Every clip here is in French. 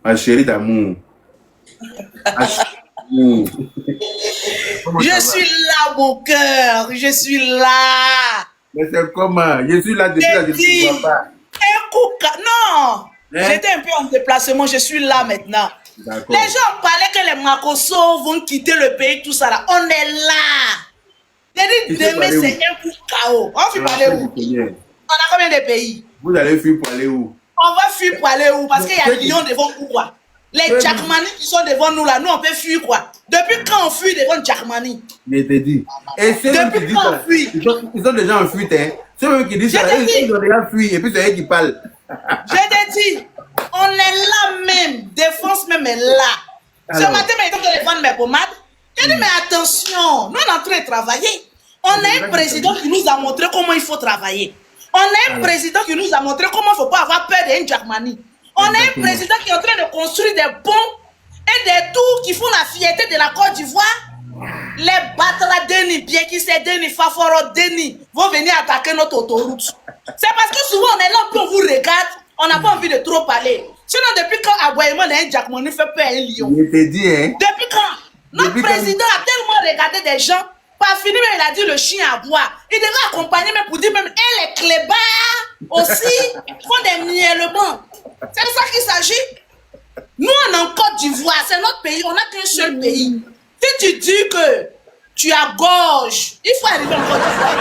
Ma chérie d'amour. Je suis là, mon cœur. Je suis là. Mais c'est comment? Je suis là depuis là, je ne vois pas. Non. J'étais un peu en déplacement. Je suis là maintenant. Les gens parlaient que les Makosso vont quitter le pays, tout ça là. On est là. J'ai dit demain, c'est un coup chaos. On va parler où? On a combien de pays? Vous allez fuir pour aller où? On va fuir pour aller où? Parce qu'il y a Lyon devant nous, quoi. Les Jackmani qui sont devant nous là, nous on peut fuir quoi? Depuis quand on fuit devant Jackmani? Je te dis. Et ceux depuis quand on fuit? Ils sont déjà en fuite, hein. Ceux qui disent ça, ils ont déjà fui et puis c'est eux qui parlent. Je te dis, on est là même. Défense même est là. Ce matin, il était en train de défendre mes pommades. J'ai dit, mais attention, nous on est en train de travailler. On a un président qui nous a montré comment il faut travailler. On a un président qui nous a montré comment il ne faut pas avoir peur d'un Jackmani. On a un président qui est en train de construire des ponts et des tours qui font la fierté de la Côte d'Ivoire. Les Batra Deni, bien qui c'est Deni, Faforo Deni, vont venir attaquer notre autoroute. C'est parce que souvent on est là, puis on vous regarde, on n'a pas envie de trop parler. Sinon, depuis quand aboyement d'un Jackmani fait peur à un lion? Je te dis, hein. Depuis quand? Notre président a tellement regardé des gens. Pas fini, mais il a dit le chien à boire. Il devrait accompagner, même pour dire même, et les clébards aussi font des miellements. C'est de ça qu'il s'agit. Nous, on est en Côte d'Ivoire, c'est notre pays, on n'a qu'un seul pays. Si tu dis que tu as gorge, il faut arriver en Côte d'Ivoire.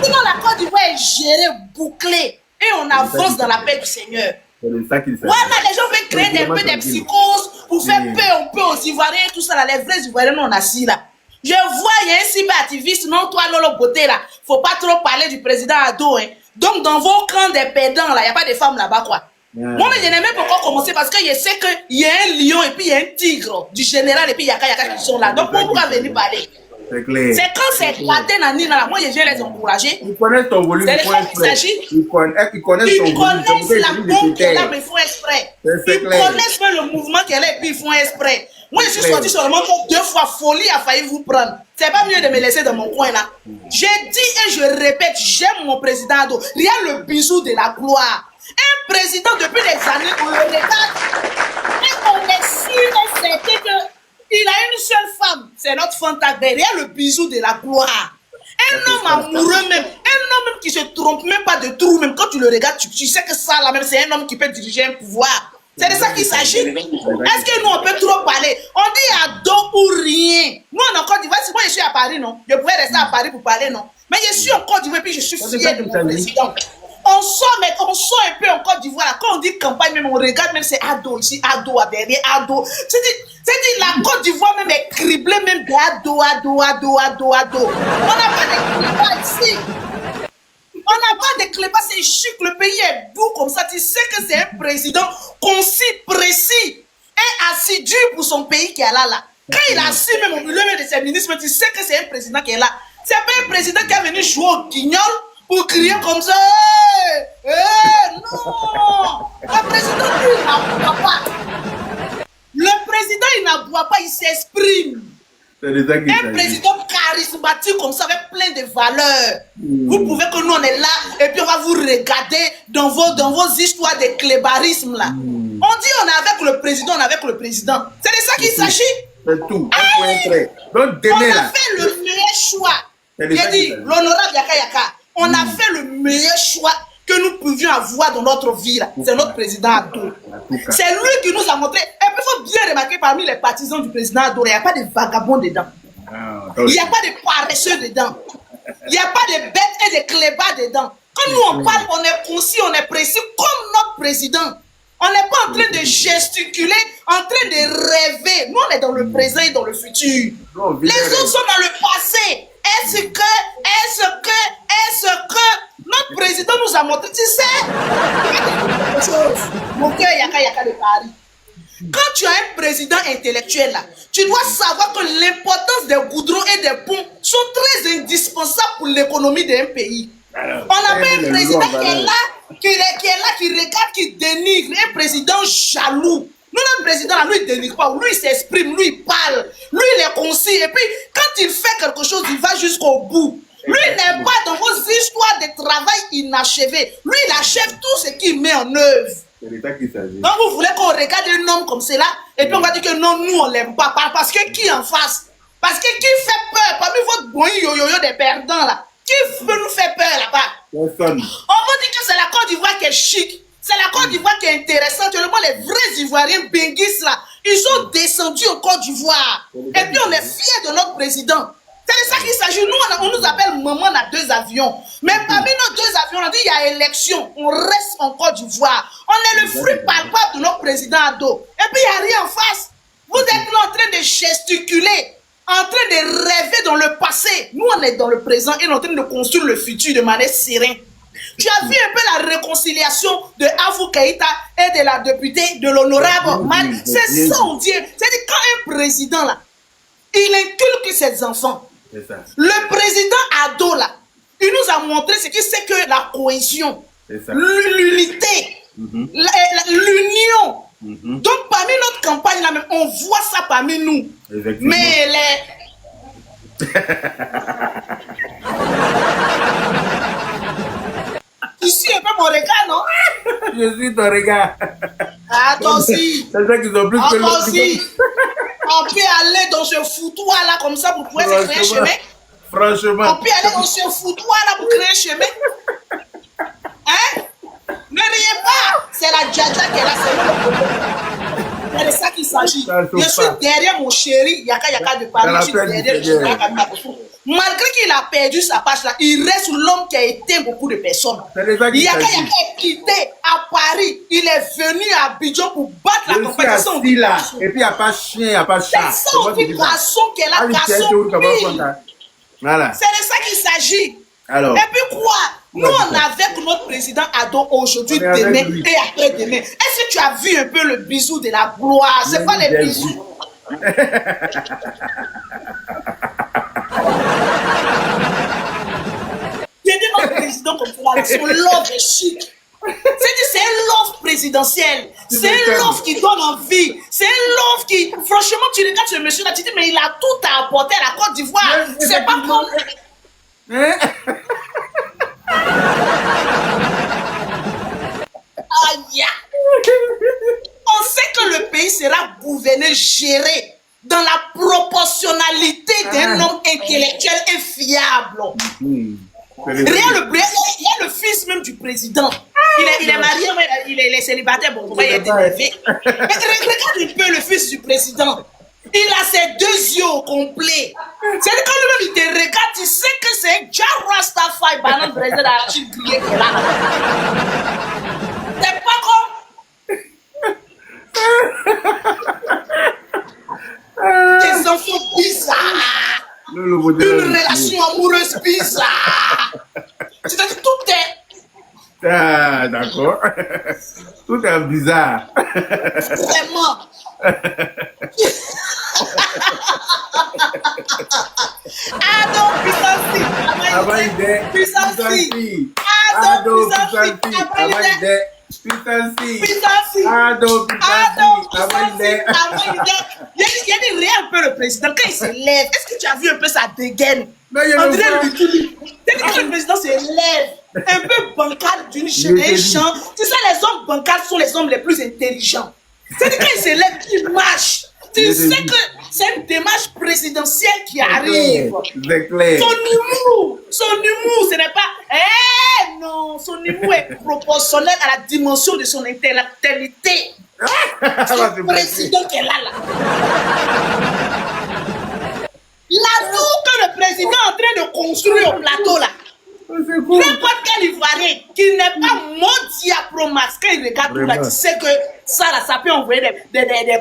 Sinon, la Côte d'Ivoire est gérée, bouclée, et on avance dans la paix du Seigneur. C'est de ça qu'il s'agit. Voilà, les gens veulent créer un peu des psychoses pour faire peur un peu aux Ivoiriens et tout ça, là. Les vrais Ivoiriens, nous, on assis là. Je vois, il y a un cyber-activiste, non, toi, Lolo Beauté, là. Faut pas trop parler du président Ado, hein. Donc, dans vos camps des pédants, là, il n'y a pas de femmes là-bas, quoi. Moi, mais je n'ai même pas encore commencé parce que je sais qu'il y a un lion et puis il y a un tigre du général et puis il y a qui sont là. Donc, pourquoi venir parler? C'est clair. C'est quand c'est éclaté dans Nina, là. Moi, je viens les encourager. Ils connaissent ton volume, ils connaissent ils connaissent ton volume. Ils connaissent la bombe qui est là, mais ils font exprès. Ils connaissent même le mouvement qui est là et puis ils font exprès. Moi, je suis sorti seulement pour 2 fois. Folie a failli vous prendre. C'est pas mieux de me laisser dans mon coin là. J'ai dit et je répète, j'aime mon président Ado. Rien le bisou de la gloire. Un président depuis des années, on le regarde et on est sûr et certain qu'il a une seule femme. C'est notre fantasme. Derrière le bisou de la gloire. Un homme amoureux même. Un homme même qui se trompe même pas de trou. Même quand tu le regardes, tu sais que ça là même, c'est un homme qui peut diriger un pouvoir. C'est de ça qu'il s'agit. Est-ce que nous, on peut trop parler? On dit Ado ou rien. Nous, on est en Côte d'Ivoire. Si moi, je suis à Paris, non? Je pouvais rester à Paris pour parler, non? Mais je suis en Côte d'Ivoire et puis je suis fier de mon président. On sort un peu en Côte d'Ivoire. Quand on dit campagne, même on regarde, même c'est Ado ici, Ado derrière, Ado. C'est-à-dire, la Côte d'Ivoire même est criblée même de Ado. On n'a pas de clébat ici. On n'a pas de clébat, c'est chic, le pays est doux comme ça. Tu sais que c'est un président concis, précis et assidu pour son pays qui est là. Quand il a assis même au milieu de ses ministres, tu sais que c'est un président qui est là. C'est pas un président qui est venu jouer au guignol pour crier comme ça. Non! Le président, lui, il n'aboie pas. Le président, il n'aboie pas, il s'exprime. Un président charismatique comme ça, avec plein de valeurs. Vous pouvez que nous, on est là, et puis on va vous regarder dans vos histoires de clébarisme, là. On dit on est avec le président, on est avec le président. C'est de ça qu'il s'agit. C'est tout. On a fait le meilleur choix. J'ai dit, l'honorable Yaka Yaka, on a fait le meilleur choix que nous pouvions avoir dans notre vie. C'est notre président Ado. C'est lui qui nous a montré. Et il faut bien remarquer parmi les partisans du président Ado, il n'y a pas de vagabonds dedans. Il n'y a pas de paresseux dedans. Il n'y a pas de bêtes et de clébards dedans. Quand nous on parle, on est concis, on est précis comme notre président. On n'est pas en train de gesticuler, en train de rêver. Nous, on est dans le présent et dans le futur. Les autres sont dans le passé. Est-ce que notre président nous a montré, tu sais, mon cœur yaka de Paris. Quand tu as un président intellectuel là, tu dois savoir que l'importance des goudrons et des ponts sont très indispensables pour l'économie d'un pays. On n'a pas un président qui regarde, qui dénigre, un président jaloux. Nous, notre président, là, lui, il ne dénigre pas, lui, il s'exprime, lui, il parle, lui, il est concis. Et puis, quand il fait quelque chose, il va jusqu'au bout. Lui, il n'est pas dans vos histoires de travail inachevé. Lui, il achève tout ce qu'il met en œuvre. C'est l'État qui s'agit. Donc vous voulez qu'on regarde un homme comme cela et puis on va dire que non, nous on l'aime pas. Parce que qui en face? Parce que qui fait peur parmi votre bon yo-yo des perdants là? Qui veut nous faire peur là-bas? Personne. On va dire que c'est la Côte d'Ivoire qui est chic. C'est la Côte d'Ivoire qui est intéressante. Tu vois, les vrais Ivoiriens benguistes là, ils sont descendus en Côte d'Ivoire. Et puis on est fiers de notre président. C'est de ça qu'il s'agit. Nous, on nous appelle maman, on a 2 avions. Mais parmi nos 2 avions, on dit il y a élection. On reste en Côte d'Ivoire. On est le fruit palpable de notre président Ado. Et puis il n'y a rien en face. Vous êtes là en train de gesticuler, en train de rêver dans le passé. Nous, on est dans le présent et on est en train de construire le futur de manière sereine. Tu as vu un peu la réconciliation de Afou Keïta et de la députée de l'honorable Mal. C'est ça, on dit. C'est-à-dire quand un président là, il inculque ses enfants. Le président Ado là, il nous a montré ce que c'est que la cohésion, l'unité, l'union. Donc parmi notre campagne là même, on voit ça parmi nous. Mais ici un peu mon regard, non? Je suis ton regard. Ah, toi aussi. C'est ça qu'ils ont plus que toi aussi. On peut aller dans ce foutoir là comme ça pour pouvoir se créer un chemin. Franchement. On peut aller dans ce foutoir là pour créer un chemin. Hein? Ne riez pas. C'est la Djadja qui est là, c'est nous. C'est de ça qu'il s'agit. Je suis derrière mon chéri, Yaka de Paris. Je suis derrière. Malgré qu'il a perdu sa page là, il reste l'homme qui a éteint beaucoup de personnes. Yaka est quitté à Paris. Il est venu à Abidjan pour battre la compétition. Là. Et puis il n'y a pas chien, il n'y a pas chat. C'est ça, on dit garçon qui est là, garçon pire. Voilà. C'est de ça qu'il s'agit. Alors. Et puis quoi? Nous, on est avec notre président Ado aujourd'hui, demain et après-demain. Est-ce que tu as vu un peu le bisou de la gloire? C'est pas les bisous. J'ai dit notre président comme ça, son love est chic. C'est un love présidentiel. C'est un love qui donne envie. C'est un love qui, franchement, tu regardes ce monsieur là, tu dis, mais il a tout à apporter à la Côte d'Ivoire. C'est pas comme. Aïe! On sait que le pays sera gouverné, géré dans la proportionnalité d'un homme intellectuel et fiable. Il y a le fils même du président. Il est marié, il est célibataire. Bon, il est élevé. Mais regarde un peu le fils du président. Il a ses 2 yeux au complet. C'est quand lui-même il te regarde, tu sais que c'est un Jah Rastafari, banane brésil à la chine grillée qui est là. C'est pas comme. Des enfants bizarres. Une relation amoureuse bizarre. C'est-à-dire tout est. Ah, d'accord. Tout est bizarre. Vraiment. Ado puissance. Puissance. Ado il y a des un peu le président quand il se lève. Est-ce que tu as vu un peu sa dégaine? André quand le président se lève, un peu bancal d'une génération. Tu sais, les hommes bancals sont les hommes les plus intelligents. C'est quand il se lève, il marche. Tu sais que c'est une démarche présidentielle qui arrive. Son humour, ce n'est pas. Non, son humour est proportionnel à la dimension de son intellectualité. C'est le président qui est là. L'atout que le président est en train de construire au plateau là. N'importe quel Ivoirien qui n'est pas Modiapromax, quand il regarde tout là, tu sais que ça peut envoyer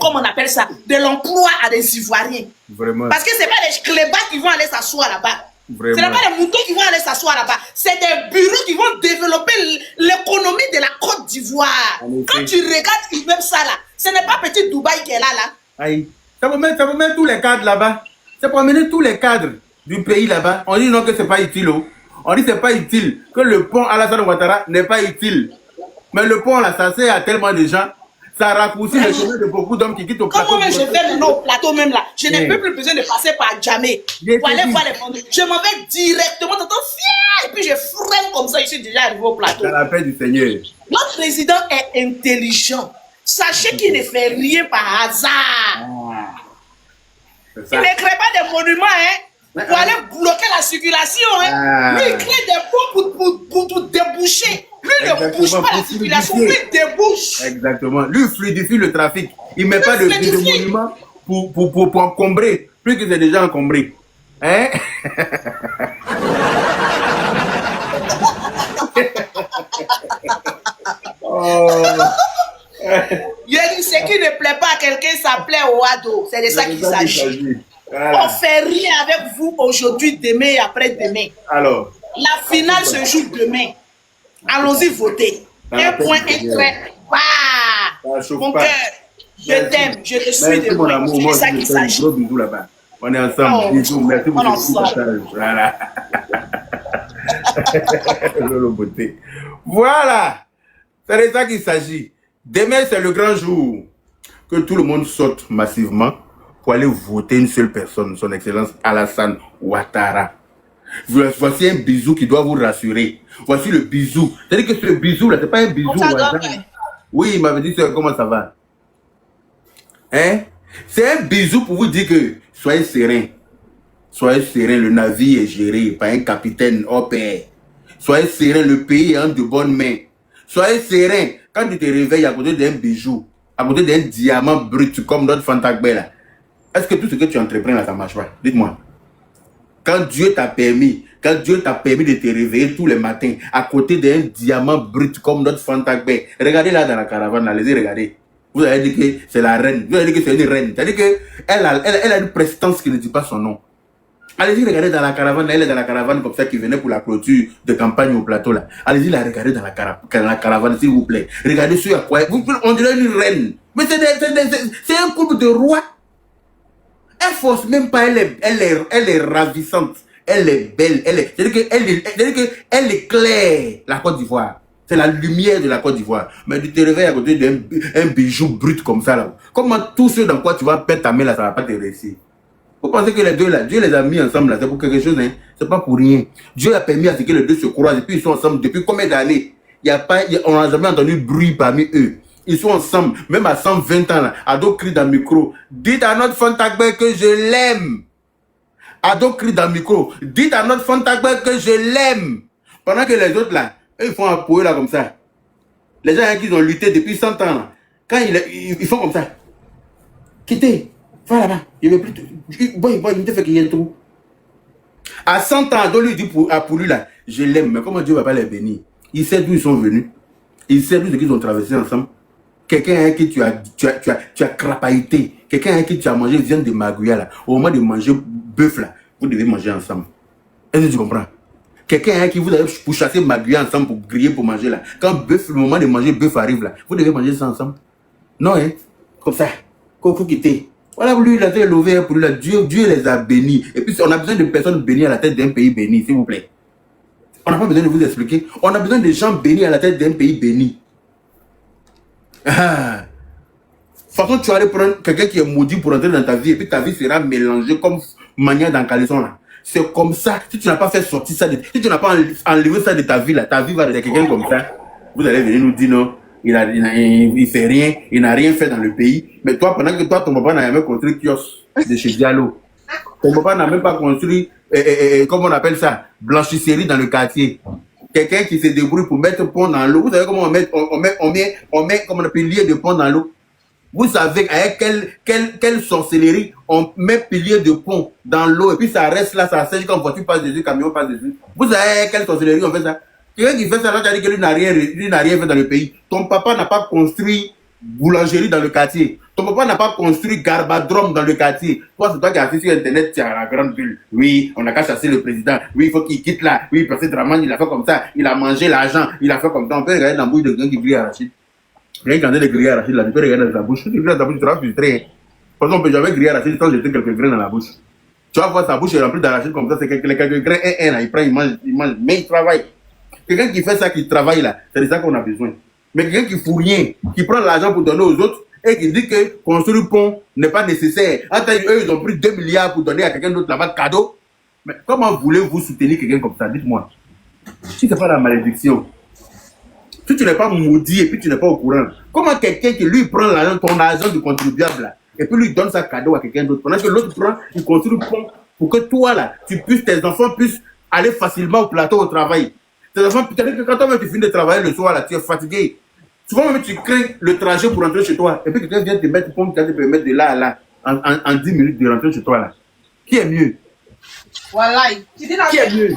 comment on appelle ça, de l'emploi à des Ivoiriens. Vraiment. Parce que ce n'est pas les clébards qui vont aller s'asseoir là-bas. Ce n'est pas les moutons qui vont aller s'asseoir là-bas. C'est des bureaux qui vont développer l'économie de la Côte d'Ivoire. Quand tu regardes même ça là, ce n'est pas petit Dubaï qui est là. Aïe. Ça vous met tous les cadres là-bas. Ça peut amener tous les cadres du pays là-bas. On dit non que c'est pas utile. On dit c'est pas utile, que le pont Alassane Ouattara n'est pas utile. Mais le pont là, ça sert à tellement de gens. Ça raccourcit le chemin de beaucoup d'hommes qui quittent au plateau. Comment je fais maintenant au plateau même là? Je n'ai plus besoin de passer par Djamé pour aller voir les vendeurs. Je m'en vais directement, t'entends, fier, et puis je freine comme ça, je suis déjà arrivé au plateau. Dans la paix du Seigneur. Notre président est intelligent. Sachez qu'il ne fait rien par hasard. Il ne crée pas des monuments pour aller bloquer la circulation. Lui, il crée des ponts pour tout déboucher. Lui, il ne bouge pas la circulation, lui, il débouche. Exactement. Lui, il fluidifie le trafic. Il ne met pas de monuments pour encombrer. Plus que c'est déjà encombré. Hein? Oh. Il a dit, ce qui ne plaît pas à quelqu'un, ça plaît au ado. C'est de ça qu'il s'agit. Voilà. On ne fait rien avec vous aujourd'hui, demain et après-demain. Alors, la finale se joue demain. Allons-y voter. Un point est très bas. Mon cœur, je t'aime, je te suis de loin. C'est de ça qu'il s'agit. On est ensemble. Bisous, merci pour ce partage. Voilà. Voilà. C'est de ça qu'il s'agit. Demain, c'est le grand jour. Que tout le monde saute massivement pour aller voter une seule personne, son Excellence Alassane Ouattara. Voici un bisou qui doit vous rassurer. Voici le bisou. C'est-à-dire que ce bisou-là, c'est pas un bisou. Oui, il m'avait dit comment ça va. Hein? C'est un bisou pour vous dire que soyez serein. Soyez serein, le navire est géré par un capitaine au pair. Soyez serein, le pays est en de bonnes mains. Soyez serein, quand tu te réveilles à côté d'un bijou, à côté d'un diamant brut comme notre Fantagbe là, est-ce que tout ce que tu entreprends là, ça marche pas? Dites-moi. Quand Dieu t'a permis de te réveiller tous les matins à côté d'un diamant brut comme notre Fantagbe, regardez là dans la caravane, allez-y, regardez. Vous allez dire que c'est la reine, vous allez dire que c'est une reine, c'est-à-dire qu'elle a une prestance qui ne dit pas son nom. Allez-y, regardez dans la caravane, elle est dans la caravane comme ça qui venait pour la clôture de campagne au plateau là. Allez-y, la regardez dans la caravane, s'il vous plaît. Regardez sur à quoi, on dirait une reine. Mais c'est un couple de rois. Elle force même pas, elle est ravissante, elle est belle, c'est-à-dire qu'elle éclaire la Côte d'Ivoire. C'est la lumière de la Côte d'Ivoire. Mais tu te réveilles à côté d'un bijou brut comme ça là. Comment tous ceux dans quoi tu vas perdre ta main là, ça va pas te réussir. Vous pensez que les deux là, Dieu les a mis ensemble là, c'est pour quelque chose, hein? C'est pas pour rien. Dieu a permis à ce que les deux se croisent et puis ils sont ensemble depuis combien d'années? On n'a jamais entendu bruit parmi eux. Ils sont ensemble, même à 120 ans là. Ado crie dans le micro. Dites à notre Fantagbe que je l'aime. Ado crie dans le micro. Dites à notre Fantagbe que je l'aime. Pendant que les autres là, ils font un poème là comme ça. Les gens qui ont lutté depuis 100 ans là, quand ils font comme ça. Quittez. Va là-bas, il ne veut plus. Bon, il te fait qu'il y ait tout. À 100 ans, donc lui dit pour lui là, je l'aime, mais comment Dieu ne va pas les bénir? Il sait d'où ils sont venus. Il sait d'où ils ont traversé ensemble. Quelqu'un avec qui tu as crapahuté, quelqu'un avec qui tu as mangé viande de magouilla là, au moment de manger bœuf là, vous devez manger ensemble. Est-ce que tu comprends? Quelqu'un avec qui vous avez pour chasser magouilla ensemble pour griller pour manger là. Quand le moment de manger bœuf arrive là, vous devez manger ça ensemble. Non, hein? Comme ça. Faut quitter. Voilà, lui, il a été levé pour lui. Là. Dieu les a bénis. Et puis, on a besoin de personnes bénies à la tête d'un pays béni, s'il vous plaît. On n'a pas besoin de vous expliquer. On a besoin de gens bénis à la tête d'un pays béni. Ah. De toute façon, tu vas aller prendre quelqu'un qui est maudit pour entrer dans ta vie et puis ta vie sera mélangée comme manière dans caleçon là. C'est comme ça. Si tu n'as pas fait sortir ça, si tu n'as pas enlevé ça de ta vie là, ta vie va être quelqu'un comme ça. Vous allez venir nous dire non. Il fait rien, il n'a rien fait dans le pays. Mais toi, pendant que toi, ton papa n'a jamais construit kiosque de chez Diallo. Ton papa n'a même pas construit, comment on appelle ça, blanchisserie dans le quartier. Quelqu'un qui se débrouille pour mettre pont dans l'eau. Vous savez comment on met comme on appelle, pilier de pont dans l'eau. Vous savez avec quelle sorcellerie on met pilier de pont dans l'eau et puis ça reste là, ça sèche quand voiture passe dessus, camion passe dessus. Vous savez quelle sorcellerie on fait ça? Quelqu'un qui fait ça, là, tu as dit que lui n'a rien fait dans le pays. Ton papa n'a pas construit boulangerie dans le quartier. Ton papa n'a pas construit garbadrome dans le quartier. Toi, c'est toi qui as fait sur Internet, tu as la grande bulle. Oui, on n'a qu'à chasser le président. Oui, il faut qu'il quitte là. Oui, parce que Draman, il a fait comme ça. Il a mangé l'argent. Il a fait comme ça. On peut regarder dans la bouche de quelqu'un qui grille arachide. Quelqu'un qui a de griller arachide là, tu peux regarder dans sa bouche. Si tu grilles dans ta bouche, tu seras frustré. Parce qu'on peut jamais griller arachide sans jeter quelques grains dans la bouche. Tu vas voir sa bouche est remplie d'arachide comme ça. C'est quelques grains, là. Il prend, il mange. Mais il travaille. Quelqu'un qui fait ça, qui travaille là, c'est de ça qu'on a besoin. Mais quelqu'un qui fout rien, qui prend l'argent pour donner aux autres et qui dit que construire un pont n'est pas nécessaire. Attends, eux, ils ont pris 2 milliards pour donner à quelqu'un d'autre là-bas cadeau. Mais comment voulez-vous soutenir quelqu'un comme ça? Dites-moi. Si ce n'est pas la malédiction, si tu n'es pas maudit et puis tu n'es pas au courant, comment quelqu'un qui lui prend l'argent, ton argent du contribuable là, et puis lui donne sa cadeau à quelqu'un d'autre, pendant que l'autre prend, il construit un pont pour que toi là, tes enfants puissent aller facilement au plateau au travail. Tes enfants, peut-être que quand toi tu finis de travailler le soir là, tu es fatigué. Souvent même tu crains le trajet pour rentrer chez toi, et puis quelqu'un vient te mettre pont, tu peux mettre de là à là, en 10 minutes de rentrer chez toi là. Qui est mieux? Voilà, qui est mieux?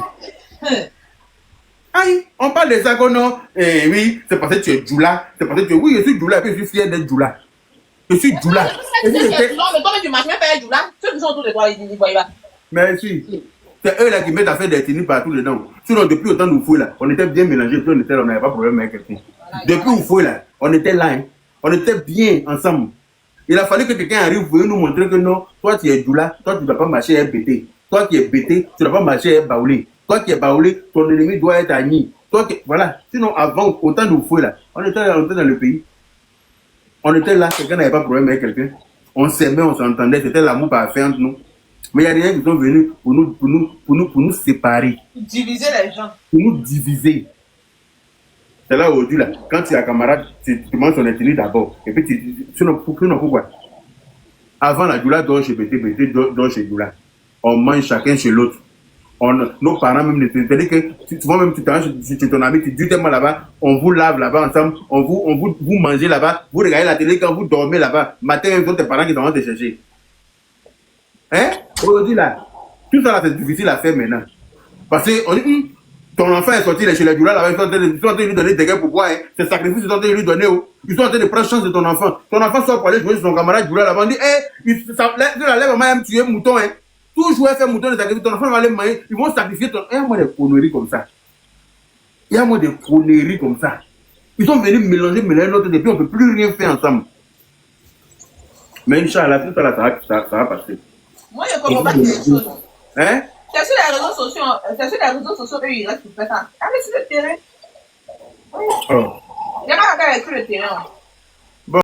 Aïe, on parle des non. Oui, c'est parce que tu es Djoula. C'est parce que tu es. Oui, je suis Djoula et puis je suis fier d'être Djoula. Je suis Djoula. Mais toi, tu marches même pas avec Djoula. Ceux qui sont autour de toi, ils voient pas. Merci. C'est eux là qui mettent à faire des tenues partout dedans. Sinon, depuis autant de fouilles là, on était bien mélangés, puis on n'avait pas de problème avec quelqu'un. Depuis où fouilles là, on était là, hein. On était bien ensemble. Il a fallu que quelqu'un arrive pour nous montrer que non, toi tu es Djoula, toi tu ne dois pas marcher avec BT. Toi qui es BT, tu ne dois pas marcher avec Baoulé. Toi qui es Baoulé, ton ennemi doit être Agni. Toi qui... Voilà. Sinon, avant, autant de fouilles là, on était dans le pays. On était là, quelqu'un n'avait pas de problème avec quelqu'un. On s'aimait, on s'entendait, c'était l'amour parfait entre nous. Mais il y a des gens qui sont venus pour nous séparer. Pour diviser les gens. Pour nous diviser. C'est là aujourd'hui, là, quand tu es un camarade, tu manges ton ethnie d'abord. Et puis, sinon, pourquoi? Avant, la Djoula dort chez BT, BT dort chez Djoula. On mange chacun chez l'autre. Nos parents même, c'est-à-dire que souvent même tu t'arranges chez ton ami, tu dis tellement là-bas, on vous lave là-bas ensemble, vous mangez là-bas, vous regardez la télé quand vous dormez là-bas. Matin, même, sont tes parents qui vont te chercher. Hein? Aujourd'hui là, tout ça là, c'est difficile à faire maintenant. Parce que on dit, ton enfant est sorti chez les Djoula là-bas, ils sont en train de lui donner des gars pour quoi, hein? C'est sacrifice, ils sont en train de lui donner, oh. Ils sont en train de prendre chance de ton enfant. Ton enfant sort pour aller jouer sur son camarade Djoula là-bas, on dit, la lèvre m'a même tué mouton, hein. Tout jouer faire mouton de sacrifice, ton enfant va aller manger, ils vont sacrifier ton. Il y a moins de conneries comme ça. Il y a moins de conneries comme ça. Ils sont venus mélanger l'autre, et puis on ne peut plus rien faire ensemble. Mais Inch'Allah, tout ça là, ça va passer. Moi, je ne comprends pas quelque chose. Hein? C'est sur les réseaux sociaux, eux, ils restent pour faire ça. Allez sur le terrain. Oh. Il n'y a pas qu'à écrire le terrain.